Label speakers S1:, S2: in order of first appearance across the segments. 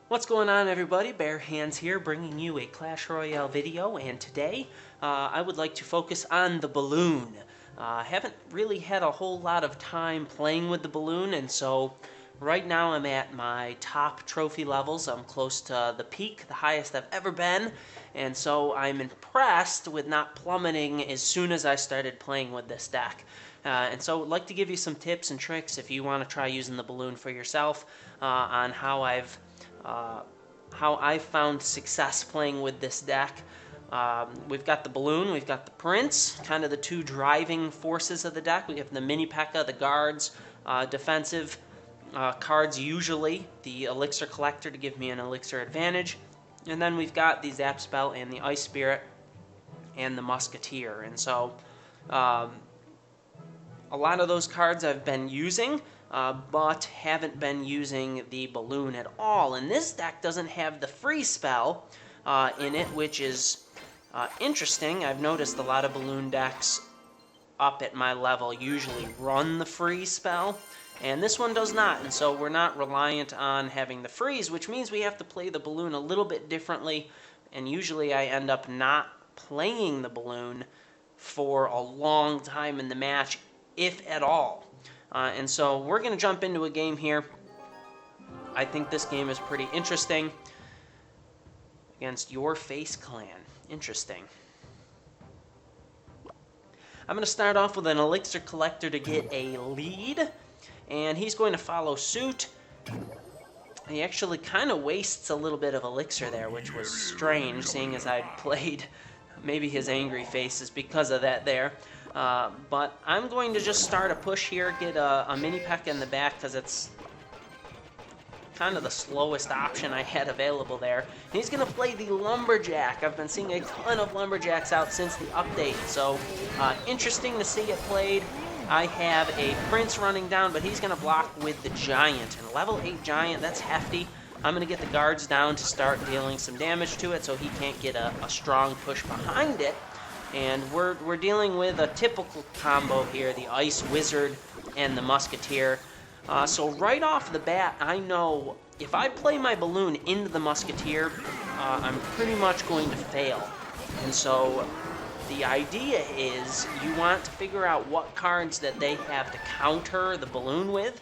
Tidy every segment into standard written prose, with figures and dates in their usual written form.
S1: What's going on, everybody? Bare Hands here, bringing you a Clash Royale video, and today I would like to focus on the balloon. Haven't really had a whole lot of time playing with the balloon, and so right now I'm at my top trophy levels. I'm close to the peak, the highest I've ever been, and so I'm impressed with not plummeting as soon as I started playing with this deck. And so I'd like to give you some tips and tricks if you want to try using the balloon for yourself on how I found success playing with this deck. We've got the balloon, we've got the prince, kind of the two driving forces of the deck. We have the mini P.E.K.K.A, the guards, defensive cards usually, the elixir collector to give me an elixir advantage, and then we've got the zap spell and the ice spirit and the musketeer. And so a lot of those cards I've been using, but haven't been using the balloon at all. And this deck doesn't have the freeze spell in it, which is interesting. I've noticed a lot of balloon decks up at my level usually run the freeze spell, and this one does not. And so we're not reliant on having the freeze, which means we have to play the balloon a little bit differently, and usually I end up not playing the balloon for a long time in the match, if at all. And so we're going to jump into a game here. I think this game is pretty interesting. Against Your Face Clan. Interesting. I'm going to start off with an elixir collector to get a lead, and he's going to follow suit. He actually kind of wastes a little bit of elixir there, which was strange, seeing as I'd played. Maybe his angry face is because of that there. But I'm going to just start a push here, get a mini P.E.K.K.A in the back, because it's kind of the slowest option I had available there. And he's going to play the lumberjack. I've been seeing a ton of lumberjacks out since the update, so interesting to see it played. I have a prince running down, but he's going to block with the giant. And level 8 giant, that's hefty. I'm going to get the guards down to start dealing some damage to it so he can't get a strong push behind it. And we're dealing with a typical combo here, the Ice Wizard and the Musketeer. So right off the bat, I know if I play my balloon into the Musketeer, I'm pretty much going to fail. And so the idea is you want to figure out what cards that they have to counter the balloon with.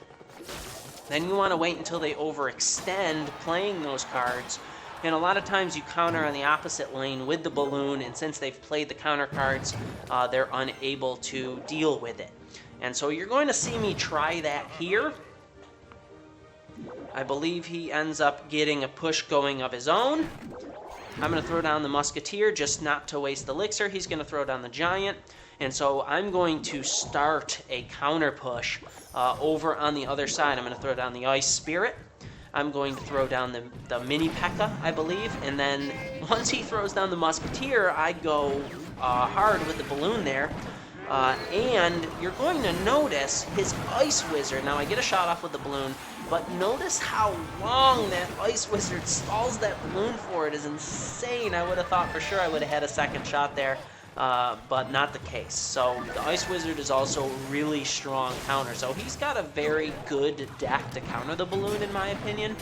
S1: Then you want to wait until they overextend playing those cards. And a lot of times you counter on the opposite lane with the balloon, and since they've played the counter cards, they're unable to deal with it. And so you're going to see me try that here. I believe he ends up getting a push going of his own. I'm going to throw down the Musketeer just not to waste elixir. He's going to throw down the Giant. And so I'm going to start a counter push over on the other side. I'm going to throw down the Ice Spirit. I'm going to throw down the mini P.E.K.K.A, I believe. And then once he throws down the Musketeer, I go hard with the balloon there. And you're going to notice his Ice Wizard. Now I get a shot off with the balloon, but notice how long that Ice Wizard stalls that balloon for. It is insane. I would have thought for sure I would have had a second shot there, but not the case. So the Ice Wizard is also a really strong counter. So he's got a very good deck to counter the balloon, in my opinion.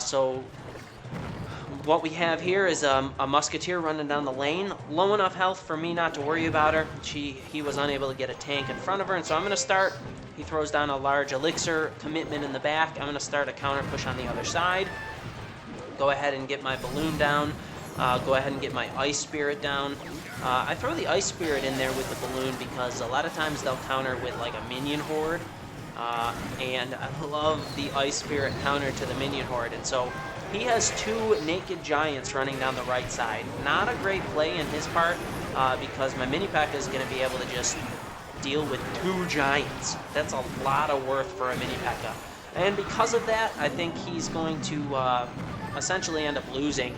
S1: So what we have here is a Musketeer running down the lane. Low enough health for me not to worry about her. He was unable to get a tank in front of her, and so I'm going to start. He throws down a large elixir commitment in the back. I'm going to start a counter push on the other side. Go ahead and get my balloon down. Go ahead and get my Ice Spirit down. I throw the Ice Spirit in there with the balloon because a lot of times they'll counter with like a minion horde. And I love the Ice Spirit counter to the minion horde. And so he has two naked giants running down the right side. Not a great play in his part because my mini P.E.K.K.A is going to be able to just deal with two giants. That's a lot of worth for a mini P.E.K.K.A. And because of that, I think he's going to essentially end up losing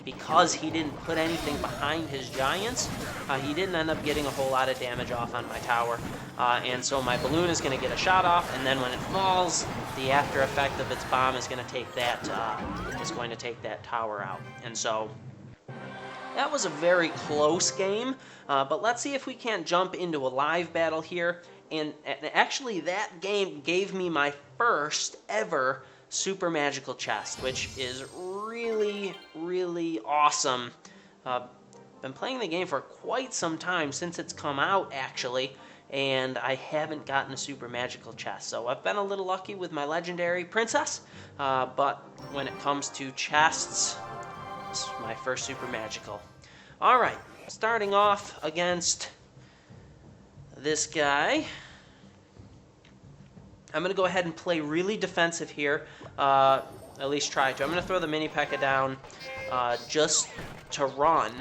S1: because he didn't put anything behind his giants. He didn't end up getting a whole lot of damage off on my tower. And so my balloon is going to get a shot off, and then when it falls, the after effect of its bomb is going to take that tower out. And so That was a very close game, but let's see if we can't jump into a live battle here. And actually, that game gave me my first ever super magical chest, which is really, really awesome. Been playing the game for quite some time, since it's come out, actually, and I haven't gotten a super magical chest. So I've been a little lucky with my legendary princess, but when it comes to chests, this is my first super magical. All right, starting off against this guy. I'm going to go ahead and play really defensive here, at least try to. I'm going to throw the mini P.E.K.K.A down just to run.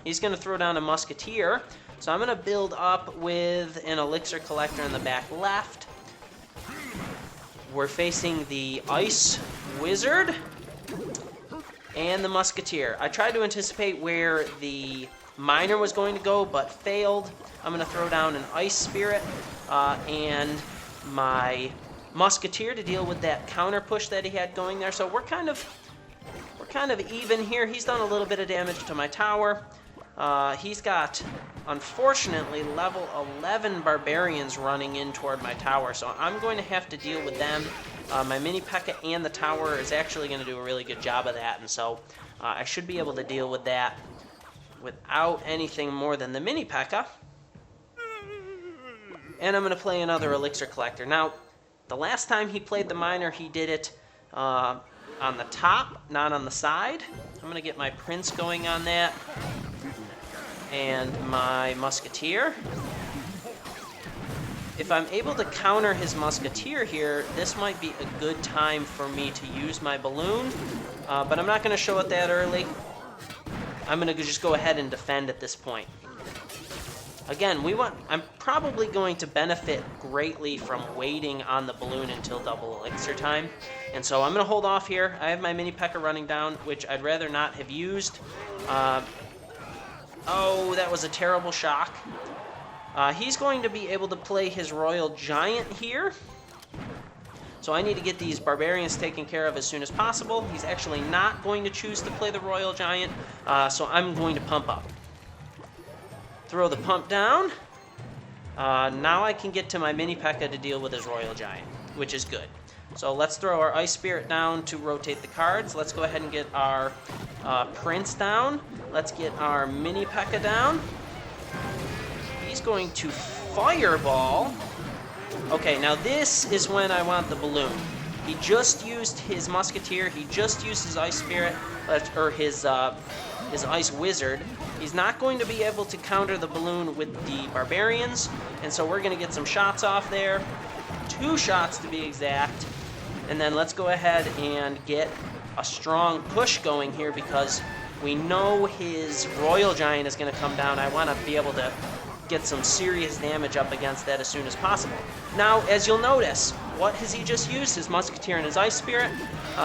S1: He's going to throw down a musketeer, so I'm going to build up with an elixir collector in the back left. We're facing the ice wizard and the musketeer. I tried to anticipate where the miner was going to go, but failed. I'm going to throw down an ice spirit and my musketeer to deal with that counter push that he had going there. So we're kind of even here. He's done a little bit of damage to my tower. He's got, unfortunately, level 11 barbarians running in toward my tower, so I'm going to have to deal with them. My mini P.E.K.K.A and the tower is actually going to do a really good job of that, and so I should be able to deal with that without anything more than the mini P.E.K.K.A. And I'm going to play another elixir collector. Now, the last time he played the miner, he did it on the top, not on the side. I'm going to get my prince going on that. And my musketeer. If I'm able to counter his musketeer here, this might be a good time for me to use my balloon. But I'm not going to show it that early. I'm going to just go ahead and defend at this point. Again, I'm probably going to benefit greatly from waiting on the balloon until double elixir time. And so I'm going to hold off here. I have my mini P.E.K.K.A running down, which I'd rather not have used. Oh, that was a terrible shock. He's going to be able to play his Royal Giant here. So I need to get these barbarians taken care of as soon as possible. He's actually not going to choose to play the Royal Giant, so I'm going to pump up. Throw the pump down. Now I can get to my mini P.E.K.K.A to deal with his Royal Giant, which is good. So let's throw our Ice Spirit down to rotate the cards. Let's go ahead and get our Prince down. Let's get our mini P.E.K.K.A down. He's going to Fireball. Okay, now this is when I want the balloon. He just used his Musketeer. He just used his Ice Spirit, or his Ice Wizard. He's not going to be able to counter the balloon with the Barbarians, and so we're going to get some shots off there. 2 shots to be exact. And then let's go ahead and get a strong push going here because we know his Royal Giant is going to come down. I want to be able to get some serious damage up against that as soon as possible. Now, as you'll notice, what has he just used? His Musketeer and his Ice Spirit.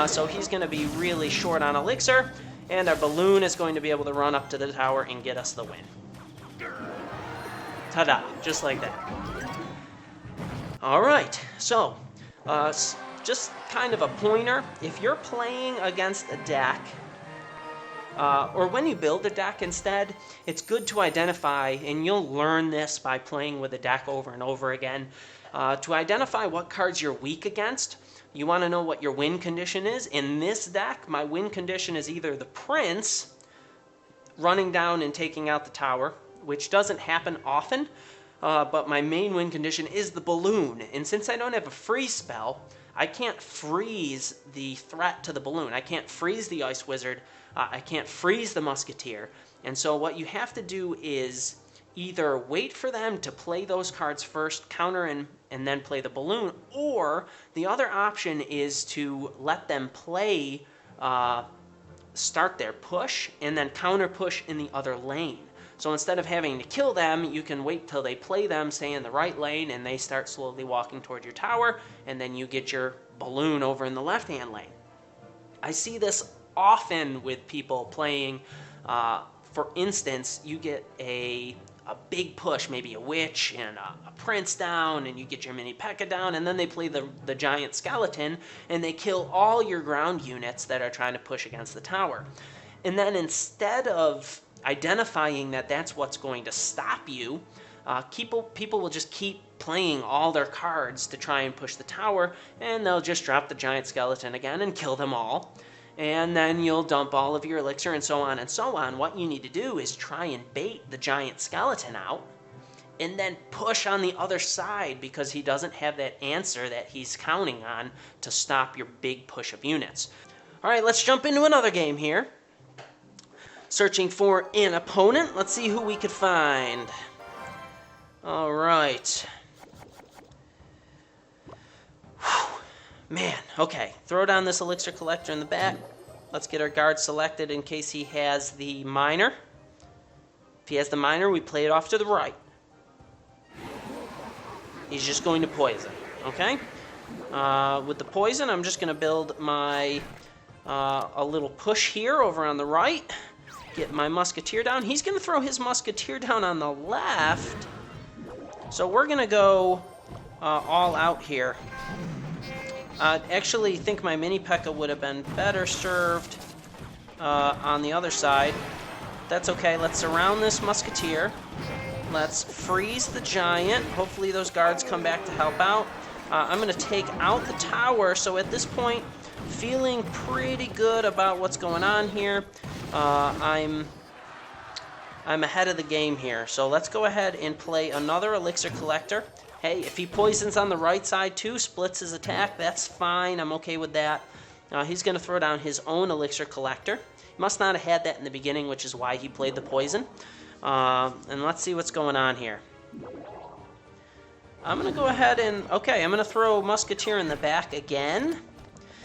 S1: So he's going to be really short on Elixir, and our balloon is going to be able to run up to the tower and get us the win. Ta-da, just like that. All right, so just kind of a pointer. If you're playing against a deck, or when you build a deck instead, it's good to identify, and you'll learn this by playing with a deck over and over again, to identify what cards you're weak against. You want to know what your win condition is. In this deck, my win condition is either the Prince running down and taking out the tower, which doesn't happen often, but my main win condition is the balloon. And since I don't have a freeze spell, I can't freeze the threat to the balloon. I can't freeze the Ice Wizard. I can't freeze the Musketeer. And so what you have to do is either wait for them to play those cards first, counter and then play the balloon, or the other option is to let them play, start their push, and then counter push in the other lane. So instead of having to kill them, you can wait till they play them, stay in the right lane, and they start slowly walking toward your tower, and then you get your balloon over in the left-hand lane. I see this often with people playing. For instance, you get a big push, maybe a witch and a prince down, and you get your mini P.E.K.K.A down, and then they play the giant skeleton, and they kill all your ground units that are trying to push against the tower. And then instead of identifying that that's what's going to stop you, people will just keep playing all their cards to try and push the tower, and they'll just drop the giant skeleton again and kill them all. And then you'll dump all of your elixir and so on and so on. What you need to do is try and bait the giant skeleton out and then push on the other side, because he doesn't have that answer that he's counting on to stop your big push of units. All right, let's jump into another game here. Searching for an opponent. Let's see who we could find. All right. Man, okay. Throw down this elixir collector in the back. Let's get our guard selected in case he has the miner. If he has the miner, we play it off to the right. He's just going to poison, okay? With the poison, I'm just going to build my a little push here over on the right. Get my musketeer down. He's going to throw his musketeer down on the left. So we're going to go all out here. I actually think my mini P.E.K.K.A. would have been better served on the other side. That's okay. Let's surround this musketeer. Let's freeze the giant. Hopefully those guards come back to help out. I'm going to take out the tower. So at this point, feeling pretty good about what's going on here. I'm ahead of the game here. So let's go ahead and play another elixir collector. Hey, if he poisons on the right side too, splits his attack, that's fine. I'm okay with that. He's going to throw down his own elixir collector. He must not have had that in the beginning, which is why he played the poison. And let's see what's going on here. I'm going to go ahead and... Okay, I'm going to throw Musketeer in the back again.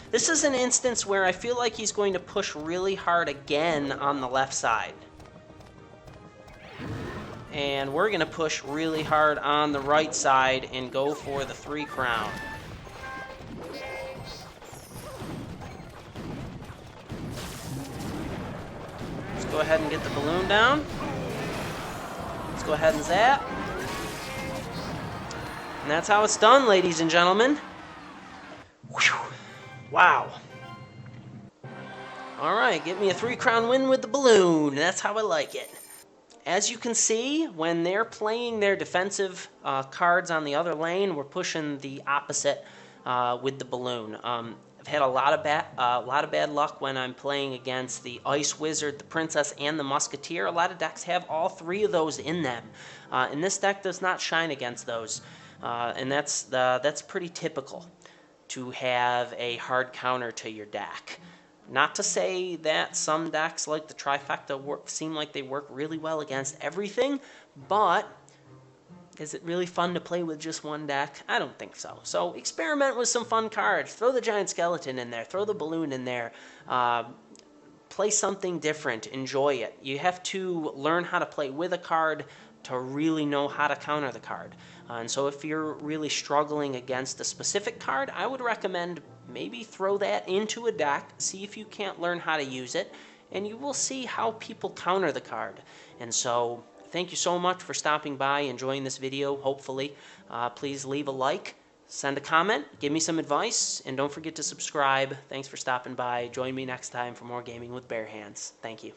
S1: This is an instance where I feel like he's going to push really hard again on the left side. And we're going to push really hard on the right side and go for the 3 crown. Let's go ahead and get the balloon down. Let's go ahead and zap. And that's how it's done, ladies and gentlemen. Whew. Wow. All right, get me a 3 crown win with the balloon. That's how I like it. As you can see, when they're playing their defensive cards on the other lane, we're pushing the opposite with the balloon. I've had a lot of bad luck when I'm playing against the Ice Wizard, the Princess, and the Musketeer. A lot of decks have all 3 of those in them, and this deck does not shine against those, and that's pretty typical to have a hard counter to your deck. Not to say that some decks like the Trifecta seem like they work really well against everything, but is it really fun to play with just one deck? I don't think so. So experiment with some fun cards. Throw the giant skeleton in there. Throw the balloon in there. Play something different. Enjoy it. You have to learn how to play with a card to really know how to counter the card. And so if you're really struggling against a specific card, I would recommend maybe throw that into a deck, see if you can't learn how to use it, and you will see how people counter the card. And so thank you so much for stopping by, enjoying this video, hopefully. Please leave a like, send a comment, give me some advice, and don't forget to subscribe. Thanks for stopping by. Join me next time for more Gaming with Bare Hands. Thank you.